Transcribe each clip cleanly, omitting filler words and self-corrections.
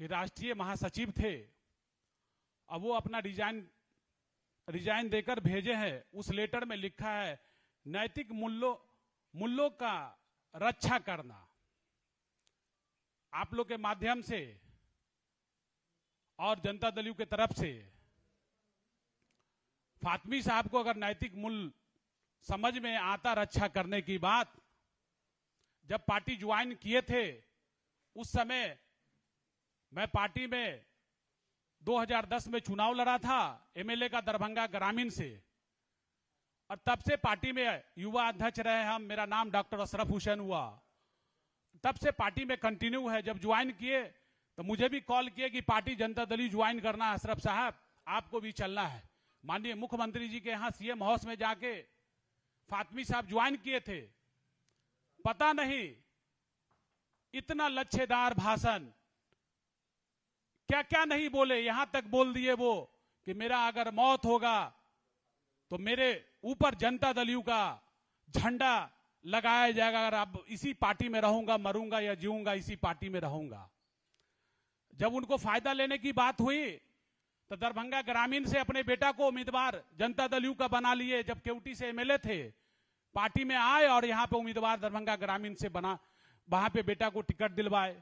कि राष्ट्रीय महासचिव थे, अब वो अपना रिजाइन देकर भेजे हैं। उस लेटर में लिखा है नैतिक मूल्यों का रक्षा करना। आप लोग के माध्यम से और जनता दल यू के तरफ से फातमी साहब को अगर नैतिक मूल्य समझ में आता रक्षा करने की बात, जब पार्टी ज्वाइन किए थे उस समय मैं पार्टी में 2010 में चुनाव लड़ा था एमएलए का दरभंगा ग्रामीण से, और तब से पार्टी में युवा अध्यक्ष रहे हम। मेरा नाम डॉक्टर अशरफ हुसैन हुआ, तब से पार्टी में कंटिन्यू है। जब ज्वाइन किए तो मुझे भी कॉल किए कि पार्टी जनता दल ज्वाइन करना है अशरफ साहब, आपको भी चलना है। माननीय मुख्यमंत्री जी के यहां सीएम हाउस में जाके फातमी साहब ज्वाइन किए थे। पता नहीं इतना लच्छेदार भाषण, क्या क्या नहीं बोले, यहां तक बोल दिए वो कि मेरा अगर मौत होगा तो मेरे ऊपर जनता दल यू का झंडा लगाया जाएगा, अगर अब इसी पार्टी में रहूंगा, मरूंगा या जीऊंगा इसी पार्टी में रहूंगा। जब उनको फायदा लेने की बात हुई तो दरभंगा ग्रामीण से अपने बेटा को उम्मीदवार जनता दल यू का बना लिए। जब केवटी से एमएलए थे, पार्टी में आए और यहां पे उम्मीदवार दरभंगा ग्रामीण से बना, वहां पे बेटा को टिकट दिलवाए।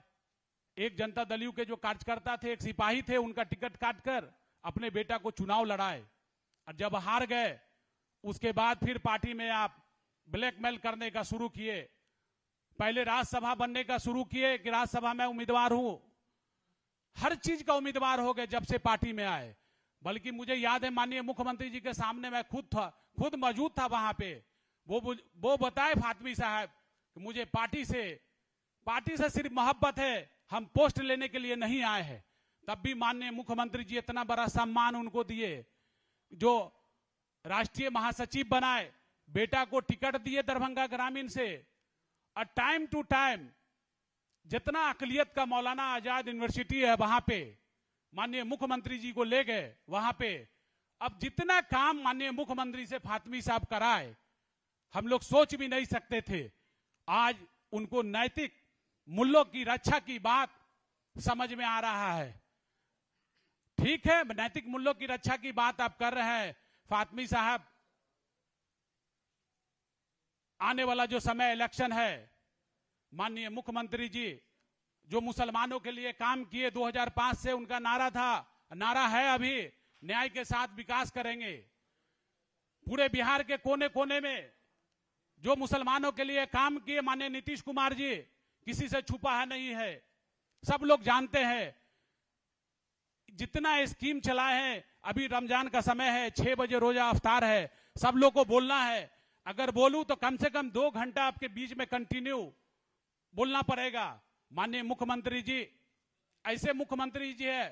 एक जनता दल यू के जो कार्यकर्ता थे, एक सिपाही थे, उनका टिकट काटकर अपने बेटा को चुनाव लड़ाए, और जब हार गए उसके बाद फिर पार्टी में आप ब्लैकमेल करने का शुरू किए। पहले राज्यसभा बनने का शुरू किए कि राज्यसभा में उम्मीदवार हूं, हर चीज का उम्मीदवार हो गए जब से पार्टी में आए। बल्कि मुझे याद है माननीय मुख्यमंत्री जी के सामने मैं खुद मौजूद था वहां पे, वो बताए फातमी साहब कि मुझे पार्टी से सिर्फ मोहब्बत है, हम पोस्ट लेने के लिए नहीं आए हैं। तब भी माननीय मुख्यमंत्री जी इतना बड़ा सम्मान उनको दिए, जो राष्ट्रीय महासचिव बनाए, बेटा को टिकट दिए दरभंगा ग्रामीण से, और टाइम टू टाइम जितना अकलियत का मौलाना आजाद यूनिवर्सिटी है वहां पे माननीय मुख्यमंत्री जी को ले गए वहां पे। अब जितना काम माननीय मुख्यमंत्री से फातमी साहब कराए, हम लोग सोच भी नहीं सकते थे। आज उनको नैतिक मूल्यों की रक्षा की बात समझ में आ रहा है। ठीक है, नैतिक मूल्यों की रक्षा की बात आप कर रहे हैं फातमी साहब, आने वाला जो समय इलेक्शन है, माननीय मुख्यमंत्री जी जो मुसलमानों के लिए काम किए 2005 से, उनका नारा है अभी, न्याय के साथ विकास करेंगे। पूरे बिहार के कोने कोने में जो मुसलमानों के लिए काम किए माननीय नीतीश कुमार जी, किसी से छुपा है नहीं है, सब लोग जानते हैं। जितना स्कीम चलाए हैं, अभी रमजान का समय है, 6 बजे रोजा अफ्तार है, सब लोग को बोलना है। अगर बोलूं तो कम से कम 2 घंटा आपके बीच में कंटिन्यू बोलना पड़ेगा। माननीय मुख्यमंत्री जी ऐसे मुख्यमंत्री जी है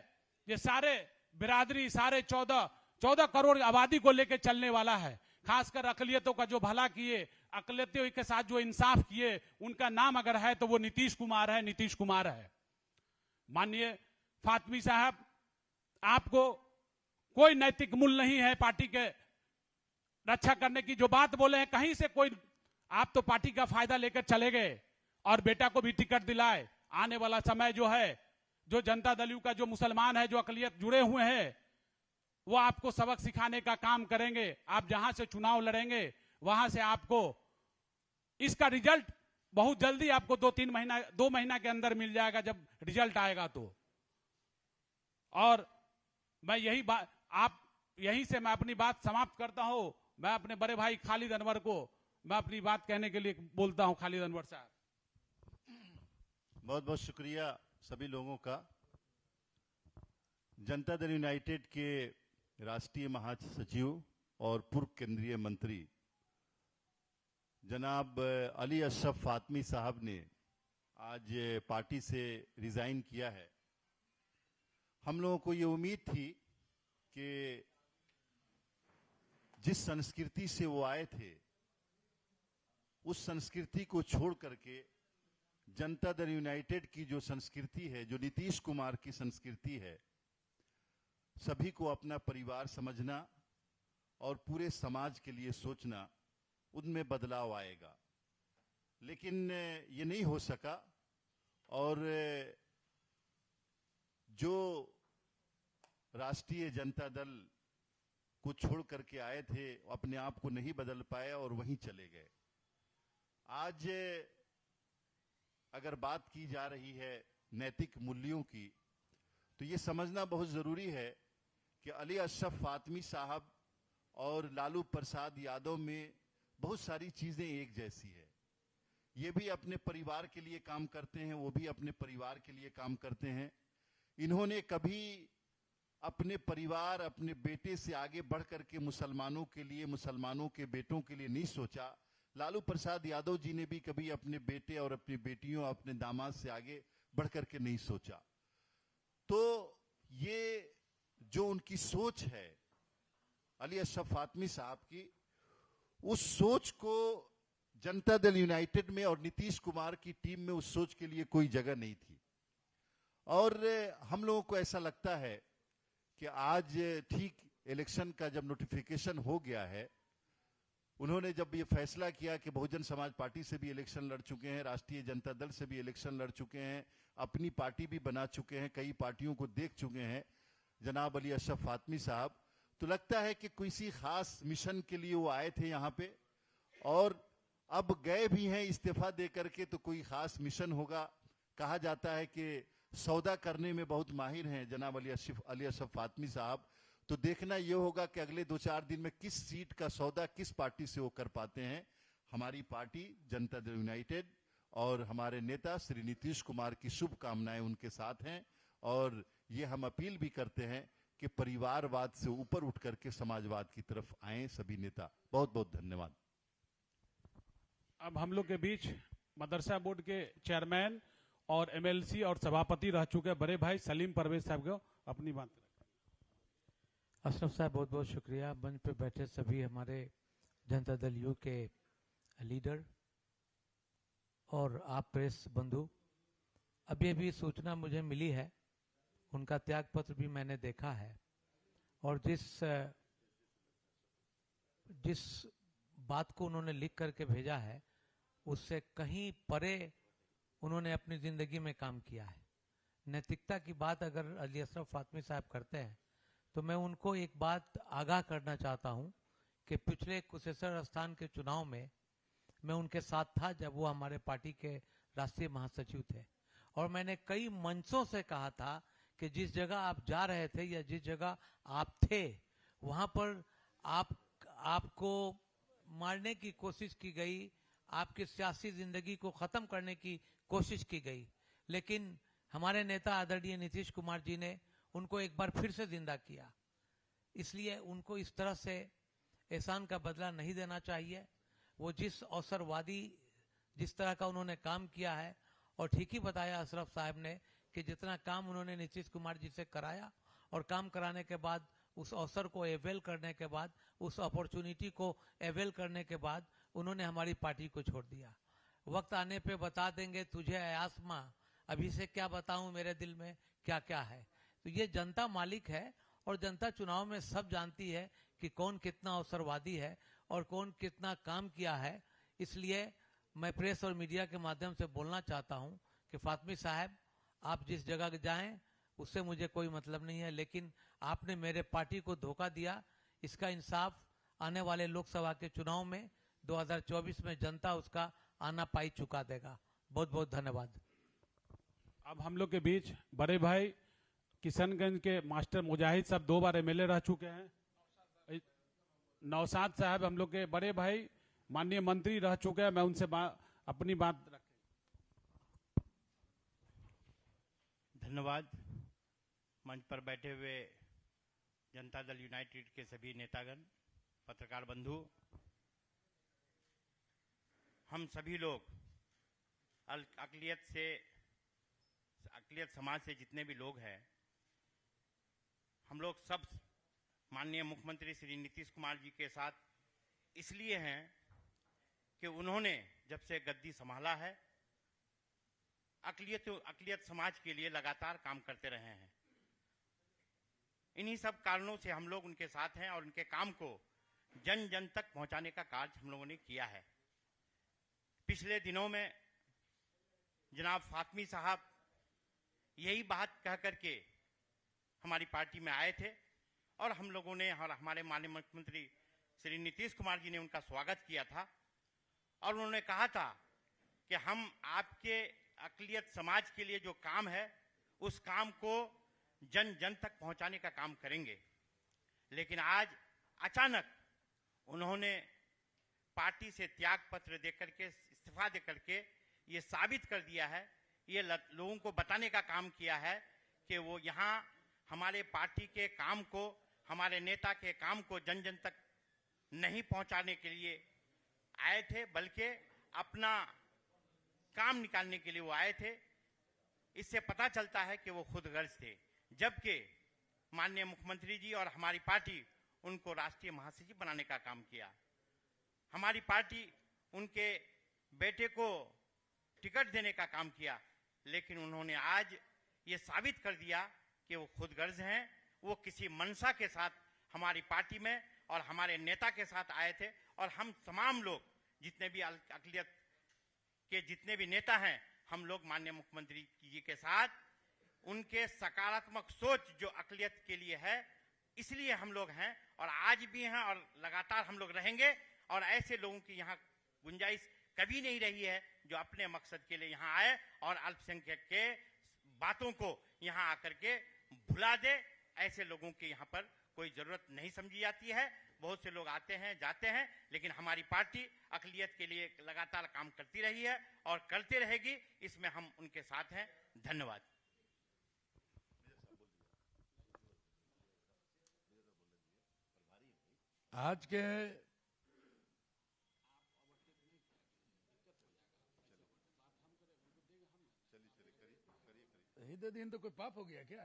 ये सारे बिरादरी, सारे 14 करोड़ आबादी को लेकर चलने वाला है। खासकर अकलियतों का जो भला किए, अकलियतों के साथ जो इंसाफ किए, उनका नाम अगर है तो वो नीतीश कुमार है, नीतीश कुमार है। माननीय फातमी साहब, आपको कोई नैतिक मूल्य नहीं है पार्टी के रक्षा करने की। जो बात बोले हैं कहीं से कोई, आप तो पार्टी का फायदा लेकर चले गए और बेटा को भी टिकट दिलाए। आने वाला समय जो है, जो जनता दल यू का जो मुसलमान है, जो अकलियत जुड़े हुए हैं, वो आपको सबक सिखाने का काम करेंगे। आप जहां से चुनाव लड़ेंगे वहां से आपको इसका रिजल्ट बहुत जल्दी आपको 2 महीना के अंदर मिल जाएगा जब रिजल्ट आएगा तो। और मैं यहीं से मैं अपनी बात समाप्त करता हूं। मैं अपने बड़े भाई खालिद अनवर को मैं अपनी बात कहने के लिए बोलता हूं। खालिद अनवर साहब। बहुत बहुत शुक्रिया सभी लोगों का। जनता दल यूनाइटेड के राष्ट्रीय महासचिव और पूर्व केंद्रीय मंत्री जनाब अली अशरफ फातमी साहब ने आज पार्टी से रिजाइन किया है। हम लोगों को ये उम्मीद थी कि जिस संस्कृति से वो आए थे, उस संस्कृति को छोड़ करके जनता दल यूनाइटेड की जो संस्कृति है, जो नीतीश कुमार की संस्कृति है, सभी को अपना परिवार समझना और पूरे समाज के लिए सोचना, उनमें बदलाव आएगा। लेकिन ये नहीं हो सका और जो राष्ट्रीय जनता दल को छोड़ करके आए थे अपने आप को नहीं बदल पाए और वहीं चले गए। आज अगर बात की जा रही है नैतिक मूल्यों की, तो ये समझना बहुत जरूरी है कि अली अशरफ फातमी साहब और लालू प्रसाद यादव में बहुत सारी चीजें एक जैसी है। ये भी अपने परिवार के लिए काम करते हैं, वो भी अपने परिवार के लिए काम करते हैं। इन्होंने कभी अपने परिवार, अपने बेटे से आगे बढ़ करके मुसलमानों के लिए, मुसलमानों के बेटों के लिए नहीं सोचा। लालू प्रसाद यादव जी ने भी कभी अपने बेटे और अपनी बेटियों, अपने दामाद से आगे बढ़ करके नहीं सोचा। तो ये जो उनकी सोच है अली अशरफ फातमी साहब की, उस सोच को जनता दल यूनाइटेड में और नीतीश कुमार की टीम में उस सोच के लिए कोई जगह नहीं थी। और हम लोगों को ऐसा लगता है कि आज ठीक इलेक्शन का जब नोटिफिकेशन हो गया है, उन्होंने जब ये फैसला किया कि बहुजन समाज पार्टी से भी इलेक्शन लड़ चुके हैं, राष्ट्रीय जनता दल से भी इलेक्शन लड़ चुके हैं, अपनी पार्टी भी बना चुके हैं, कई पार्टियों को देख चुके हैं जनाब अली अशरफ फातमी साहब, तो लगता है कि किसी खास मिशन के लिए वो आए थे यहाँ पे और अब गए भी हैं इस्तीफा दे करके, तो कोई खास मिशन होगा। कहा जाता है कि सौदा करने में बहुत माहिर हैं जनाब अली अशरफ फातमी साहब। तो देखना यह होगा कि अगले 2-4 दिन में किस सीट का सौदा किस पार्टी से वो कर पाते हैं। हमारी पार्टी जनता दल यूनाइटेड और हमारे नेता श्री नीतीश कुमार की शुभकामनाएं उनके साथ हैं और ये हम अपील भी करते हैं कि परिवारवाद से ऊपर उठ करके समाजवाद की तरफ आए सभी नेता। बहुत बहुत धन्यवाद। अब हम लोग के बीच मदरसा बोर्ड के चेयरमैन और एमएलसी और सभापति रह चुके बड़े भाई सलीम परवेज साहब को अपनी बात। अशरफ साहब बहुत बहुत शुक्रिया। मंच पे बैठे सभी हमारे जनता दल यू के लीडर और आप प्रेस बंधु, अभी अभी सूचना मुझे मिली है, उनका त्यागपत्र भी मैंने देखा है और जिस बात को उन्होंने लिख करके भेजा है उससे कहीं परे उन्होंने अपनी जिंदगी में काम किया है। नैतिकता की बात अगर अली अशरफ फातमी साहब करते हैं तो मैं उनको एक बात आगाह करना चाहता हूं कि पिछले कुशेश्वर स्थान के चुनाव में मैं उनके साथ था जब वो हमारे पार्टी के राष्ट्रीय महासचिव थे और मैंने कई मंचों से कहा था कि जिस जगह आप जा रहे थे या जिस जगह आप थे वहां पर आपको मारने की कोशिश की गई, आपकी सियासी जिंदगी को खत्म करने की कोशिश की गई, लेकिन हमारे नेता आदरणीय नीतीश कुमार जी ने उनको एक बार फिर से जिंदा किया। इसलिए उनको इस तरह से एहसान का बदला नहीं देना चाहिए। वो जिस अवसरवादी जिस तरह का उन्होंने काम किया है, और ठीक ही बताया अशरफ साहब ने कि जितना काम उन्होंने नीतीश कुमार जी से कराया और काम कराने के बाद उस अवसर को एवेल करने के बाद, उस अपॉर्चुनिटी को एवेल करने के बाद उन्होंने हमारी पार्टी को छोड़ दिया। वक्त आने पे बता देंगे तुझे आसमां, अभी से क्या बताऊं मेरे दिल में क्या क्या है। तो ये जनता मालिक है और जनता चुनाव में सब जानती है कि कौन कितना अवसरवादी है और कौन कितना काम किया है। इसलिए मैं प्रेस और मीडिया के माध्यम से बोलना चाहता हूं कि फातमी साहब, आप जिस जगह जाएं उससे मुझे कोई मतलब नहीं है, लेकिन आपने मेरे पार्टी को धोखा दिया। इसका इंसाफ आने वाले लोकसभा के चुनाव में 2024 में जनता उसका आना पाई चुका देगा। बहुत बहुत धन्यवाद। अब हम लोग के बीच बड़े भाई किशनगंज के मास्टर मुजाहिद साहब 2 बार एमएलए रह चुके हैं। नौशाद साहब हम लोग के बड़े भाई माननीय मंत्री रह चुके हैं। मैं उनसे अपनी बात रखें। धन्यवाद। मंच पर बैठे हुए जनता दल यूनाइटेड के सभी नेतागण, पत्रकार बंधु, हम सभी लोग अकलियत समाज से जितने भी लोग हैं, हम लोग सब माननीय मुख्यमंत्री श्री नीतीश कुमार जी के साथ इसलिए हैं कि उन्होंने जब से गद्दी संभाला है अकलियत समाज के लिए लगातार काम करते रहे हैं। इन्हीं सब कारणों से हम लोग उनके साथ हैं और उनके काम को जन जन तक पहुंचाने का कार्य हम लोगों ने किया है। पिछले दिनों में जनाब फातमी साहब यही बात कह करके हमारी पार्टी में आए थे और हम लोगों ने और हमारे माननीय मुख्यमंत्री श्री नीतीश कुमार जी ने उनका स्वागत किया था और उन्होंने कहा था कि हम आपके अक़लियत समाज के लिए जो काम है उस काम को जन जन तक पहुंचाने का काम करेंगे। लेकिन आज अचानक उन्होंने पार्टी से त्याग पत्र देकर के, इस्तीफा देकर के ये साबित कर दिया है, ये लोगों को बताने का काम किया है कि वो यहाँ हमारे पार्टी के काम को, हमारे नेता के काम को जन जन तक नहीं पहुंचाने के लिए आए थे, बल्कि अपना काम निकालने के लिए वो आए थे। इससे पता चलता है कि वो खुद गर्ज थे, जबकि माननीय मुख्यमंत्री जी और हमारी पार्टी उनको राष्ट्रीय महासचिव बनाने का काम किया। हमारी पार्टी उनके बेटे को टिकट देने का काम किया, लेकिन उन्होंने आज ये साबित कर दिया कि वो खुद गर्ज हैं। वो किसी मंशा के साथ हमारी पार्टी में और हमारे नेता के साथ आए थे और हम तमाम लोग जितने भी अक़लियत के जितने भी नेता हैं, हम लोग माननीय मुख्यमंत्री जी के साथ उनके सकारात्मक सोच जो अक़लियत के लिए है, इसलिए हम लोग हैं और आज भी हैं और लगातार हम लोग रहेंगे। और ऐसे लोगों की यहाँ गुंजाइश कभी नहीं रही है जो अपने मकसद के लिए यहाँ आए और अल्पसंख्यक के बातों को यहाँ आकर के भुला दे। ऐसे लोगों की यहाँ पर कोई जरूरत नहीं समझी जाती है। बहुत से लोग आते हैं जाते हैं, लेकिन हमारी पार्टी अक़लियत के लिए लगातार काम करती रही है और करती रहेगी। इसमें हम उनके साथ हैं। धन्यवाद। आज के हिदे दिन तो कोई पाप हो गया क्या?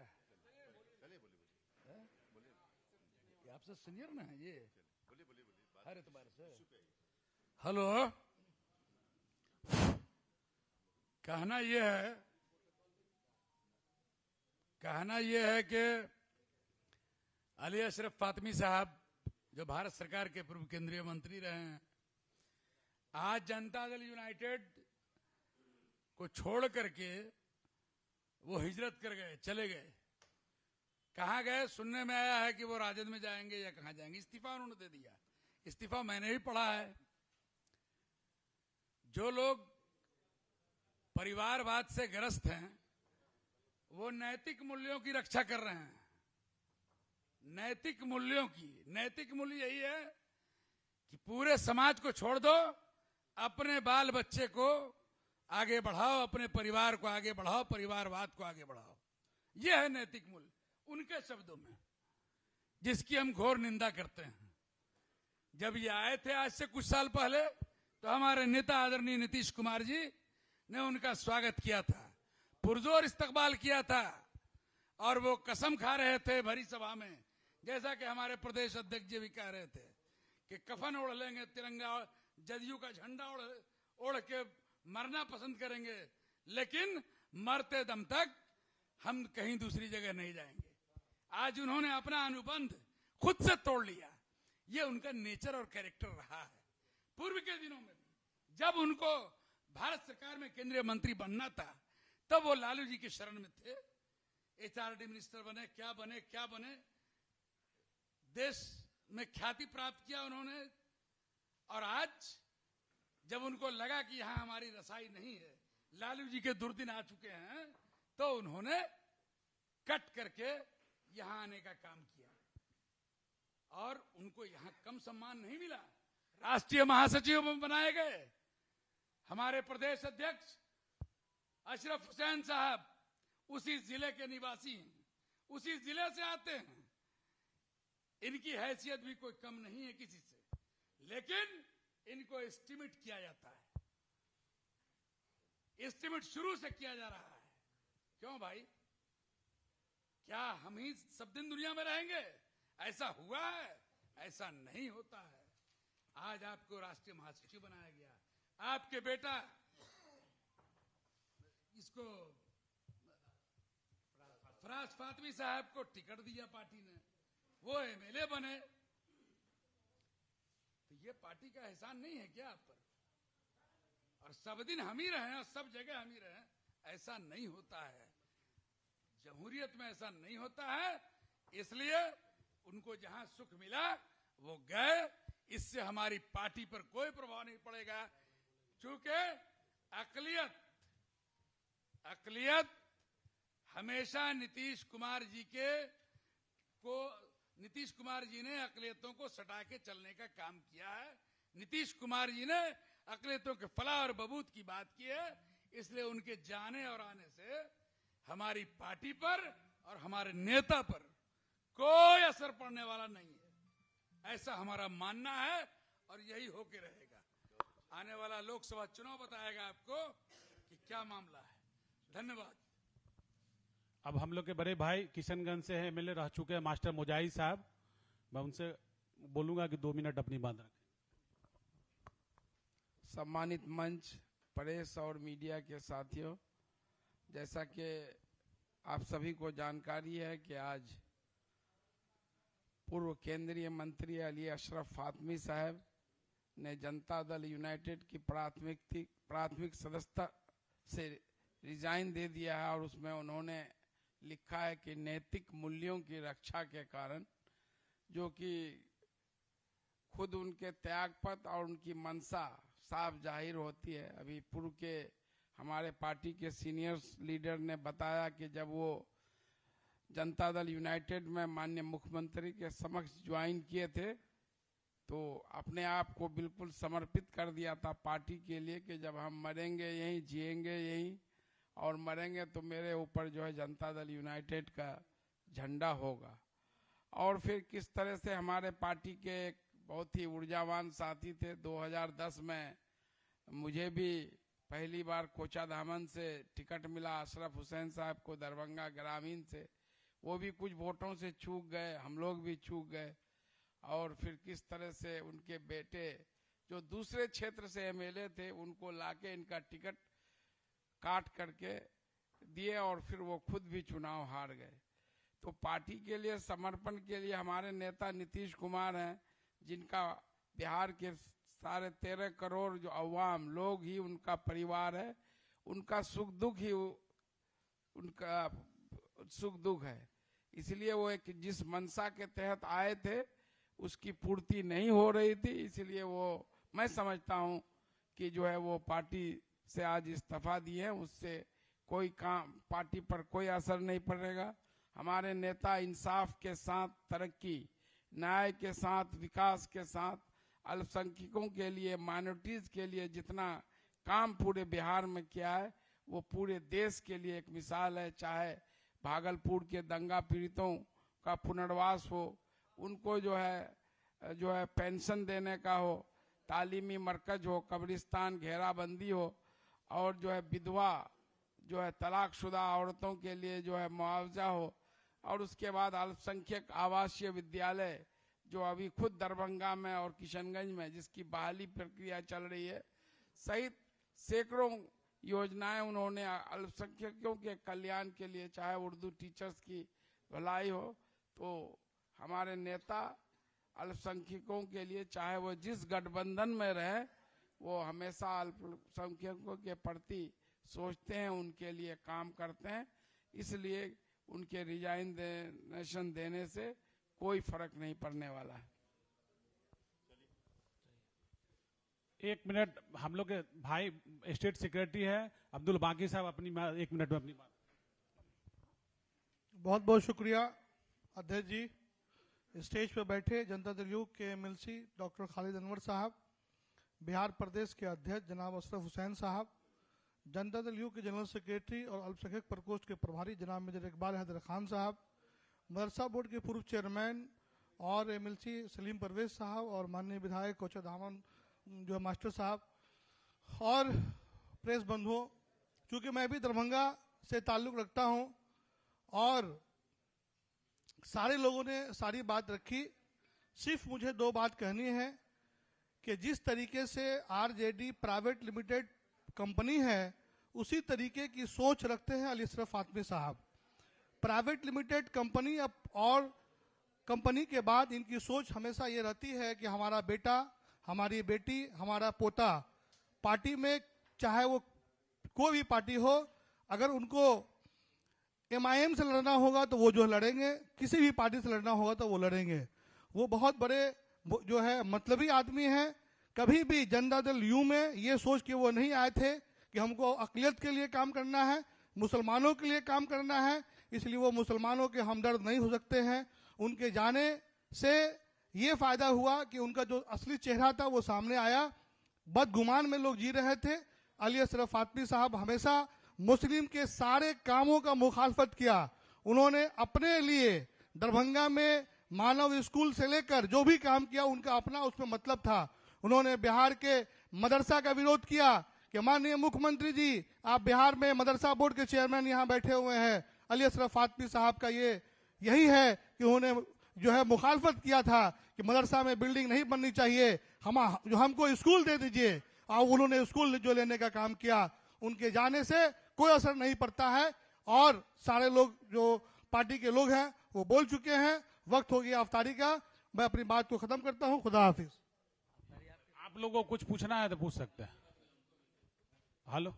ये आपसे सीनियर ना है ये? अरे तुम्हारे से हेलो, कहना यह है कि अली अशरफ फातमी साहब जो भारत सरकार के पूर्व केंद्रीय मंत्री रहे हैं, आज जनता दल यूनाइटेड को छोड़ करके वो हिजरत कर गए, चले गए। कहाँ गए? सुनने में आया है कि वो राजद में जाएंगे या कहाँ जाएंगे। इस्तीफा उन्होंने दे दिया। इस्तीफा मैंने भी पढ़ा है। जो लोग परिवारवाद से ग्रस्त हैं वो नैतिक मूल्यों की रक्षा कर रहे हैं। नैतिक मूल्य यही है कि पूरे समाज को छोड़ दो, अपने बाल बच्चे को आगे बढ़ाओ, अपने परिवार को आगे बढ़ाओ, परिवारवाद को आगे बढ़ाओ। यह है नैतिक मूल्य उनके शब्दों में, जिसकी हम घोर निंदा करते हैं। जब ये आए थे आज से कुछ साल पहले, तो हमारे नेता आदरणीय नीतीश कुमार जी ने उनका स्वागत किया था, पुरजोर इस्तकबाल किया था और वो कसम खा रहे थे भरी सभा में, जैसा कि हमारे प्रदेश अध्यक्ष जी भी कह रहे थे कि कफन ओढ़ लेंगे, तिरंगा जदयू का झंडा ओढ़ के मरना पसंद करेंगे, लेकिन मरते दम तक हम कहीं दूसरी जगह नहीं जाएंगे। आज उन्होंने अपना अनुबंध खुद से तोड़ लिया। ये उनका नेचर और कैरेक्टर रहा है। पूर्व के दिनों में भी जब उनको भारत सरकार में केंद्रीय मंत्री बनना था, तब वो लालू जी की शरण में थे। एचआरडी मिनिस्टर बने, क्या बने, देश में ख्याति प्राप्त किया उन्होंने। और आज जब उनको लगा कि यहां हमारी रसाई नहीं है, लालू जी के दुर्दिन आ चुके हैं, तो उन्होंने कट करके यहां आने का काम किया। और उनको यहां कम सम्मान नहीं मिला। राष्ट्रीय महासचिव बनाए गए। हमारे प्रदेश अध्यक्ष अशरफ हुसैन साहब उसी जिले के निवासी हैं, उसी जिले से आते हैं। इनकी हैसियत भी कोई कम नहीं है किसी से, लेकिन इनको एस्टिमेट किया जाता है। एस्टिमेट शुरू से किया जा रहा है। क्यों भाई? क्या हम ही सब दिन दुनिया में रहेंगे? ऐसा हुआ है? ऐसा नहीं होता है। आज आपको राष्ट्रीय महासचिव बनाया गया। आपके बेटा इसको फराज फातमी साहब को टिकट दिया पार्टी ने, वो एमएलए बने। तो ये पार्टी का एहसान नहीं है क्या आप पर? और सब दिन हम ही रहे और सब जगह हम ही रहे, ऐसा नहीं होता है। जमहूरियत में ऐसा नहीं होता है, इसलिए उनको जहां सुख मिला वो गए। इससे हमारी पार्टी पर कोई प्रभाव नहीं पड़ेगा, क्योंकि अकलियत हमेशा नीतीश कुमार जी ने अकलियतों को सटा के चलने का काम किया है। नीतीश कुमार जी ने अकलियतों के फलाह और बबूत की बात की है, इसलिए उनके जाने और आने से हमारी पार्टी पर और हमारे नेता पर कोई असर पड़ने वाला नहीं है, ऐसा हमारा मानना है और यही होके रहेगा। आने वाला लोकसभा चुनाव बताएगा आपको कि क्या मामला है। धन्यवाद। अब हम लोग के बड़े भाई किशनगंज से हैं, एमएलए रह चुके हैं मास्टर मुजाहिद साहब, मैं उनसे बोलूंगा कि 2 मिनट अपनी बात रखें। सम्मानित मंच, प्रेस और मीडिया के साथियों, जैसा कि आप सभी को जानकारी है कि आज पूर्व केंद्रीय मंत्री अली अशरफ फातमी साहब ने जनता दल यूनाइटेड की प्राथमिक सदस्यता से रिजाइन दे दिया है और उसमें उन्होंने लिखा है कि नैतिक मूल्यों की रक्षा के कारण, जो कि खुद उनके त्यागपत्र और उनकी मंशा साफ जाहिर होती है। अभी पूर्व के हमारे पार्टी के सीनियर लीडर ने बताया कि जब वो जनता दल यूनाइटेड में माननीय मुख्यमंत्री के समक्ष ज्वाइन किए थे तो अपने आप को बिल्कुल समर्पित कर दिया था पार्टी के लिए कि जब हम मरेंगे यहीं, जिएंगे यहीं और मरेंगे तो मेरे ऊपर जो है जनता दल यूनाइटेड का झंडा होगा। और फिर किस तरह से हमारे पार्टी के एक बहुत ही ऊर्जावान साथी थे, 2010 में मुझे भी पहली बार कोचाधामन से टिकट मिला, अशरफ हुसैन साहब को दरभंगा ग्रामीण से, वो भी कुछ वोटों से चूक गए, हम लोग भी चूक गए। और फिर किस तरह से उनके बेटे जो दूसरे क्षेत्र से एमएलए थे उनको लाके इनका टिकट काट करके दिए और फिर वो खुद भी चुनाव हार गए। तो पार्टी के लिए समर्पण के लिए हमारे नेता नीतीश कुमार हैं, जिनका बिहार के 13.5 करोड़ जो अवाम लोग ही उनका परिवार है, उनका सुख दुख ही उनका सुख दुख है। इसलिए वो एक जिस मंशा के तहत आए थे उसकी पूर्ति नहीं हो रही थी, इसलिए वो मैं समझता हूं कि जो है वो पार्टी से आज इस्तीफा दिए, उससे कोई काम पार्टी पर कोई असर नहीं पड़ेगा। हमारे नेता इंसाफ के साथ तरक्की, न्याय के साथ विकास के साथ अल्पसंख्यकों के लिए, माइनॉरिटीज के लिए जितना काम पूरे बिहार में किया है वो पूरे देश के लिए एक मिसाल है। चाहे भागलपुर के दंगा पीड़ितों का पुनर्वास हो, उनको जो है पेंशन देने का हो, तालीमी मरकज हो, कब्रिस्तान घेराबंदी हो, और जो है विधवा जो है तलाकशुदा औरतों के लिए जो है मुआवजा हो, और उसके बाद अल्पसंख्यक आवासीय विद्यालय जो अभी खुद दरभंगा में और किशनगंज में जिसकी बहाली प्रक्रिया चल रही है, सहित सैकड़ों योजनाएं उन्होंने अल्पसंख्यकों के कल्याण के लिए, चाहे उर्दू टीचर्स की भलाई हो, तो हमारे नेता अल्पसंख्यकों के लिए, चाहे वो जिस गठबंधन में रहे, वो हमेशा अल्पसंख्यकों के प्रति सोचते हैं, उनके लिए काम करते हैं। इसलिए उनके रिजाइनेशन देने से कोई फर्क नहीं पड़ने वाला है। 1 मिनट, हम लोग के भाई स्टेट सेक्रेटरी है अब्दुल बाकी साहब, अपनी 1 मिनट में अपनी बात। बहुत बहुत शुक्रिया अध्यक्ष जी। स्टेज पर बैठे जनता दल यूनाइटेड के एमएलसी डॉक्टर खालिद अनवर साहब, बिहार प्रदेश के अध्यक्ष जनाब अशरफ हुसैन साहब, जनता दल यूनाइटेड के जनरल सेक्रेटरी और अल्पसंख्यक प्रकोष्ठ के प्रभारी जनाब मेजर इकबाल हैदर खान साहब, मदरसा बोर्ड के पूर्व चेयरमैन और एमएलसी सलीम परवेज साहब, और माननीय विधायक कोचाधामन जो मास्टर साहब, और प्रेस बंधुओं, क्योंकि मैं भी दरभंगा से ताल्लुक रखता हूं और सारे लोगों ने सारी बात रखी, सिर्फ मुझे 2 बात कहनी है कि जिस तरीके से आरजेडी प्राइवेट लिमिटेड कंपनी है उसी तरीके की सोच रखते हैं अली अशरफ फातमी साहब। प्राइवेट लिमिटेड कंपनी अब और कंपनी के बाद इनकी सोच हमेशा ये रहती है कि हमारा बेटा, हमारी बेटी, हमारा पोता पार्टी में, चाहे वो कोई भी पार्टी हो, अगर उनको MIM से लड़ना होगा तो वो जो लड़ेंगे, किसी भी पार्टी से लड़ना होगा तो वो लड़ेंगे। वो बहुत बड़े जो है मतलबी आदमी है। कभी भी जनता दल यू में ये सोच के वो नहीं आए थे कि हमको अक़लियत के लिए काम करना है, मुसलमानों के लिए काम करना है, इसलिए वो मुसलमानों के हमदर्द नहीं हो सकते हैं। उनके जाने से ये फायदा हुआ कि उनका जो असली चेहरा था वो सामने आया। बदगुमान में लोग जी रहे थे। अली अशरफ फातमी साहब हमेशा मुस्लिम के सारे कामों का मुखालफत किया। उन्होंने अपने लिए दरभंगा में मानव स्कूल से लेकर जो भी काम किया उनका अपना उसमें मतलब था। उन्होंने बिहार के मदरसा का विरोध किया कि माननीय मुख्यमंत्री जी, आप बिहार में मदरसा बोर्ड के चेयरमैन यहाँ बैठे हुए हैं। अली अशरफ फातमी साहब का यही है कि उन्होंने जो है मुखालफत किया था कि मदरसा में बिल्डिंग नहीं बननी चाहिए, हमको स्कूल दे दीजिए। और उन्होंने स्कूल जो लेने का काम किया। उनके जाने से कोई असर नहीं पड़ता है और सारे लोग जो पार्टी के लोग हैं वो बोल चुके हैं। वक्त हो गया अफ्तारी का। मैं अपनी बात को खत्म करता हूं। खुदा हाफिज। आप लोगों को कुछ पूछना है तो पूछ सकते हैं। हेलो।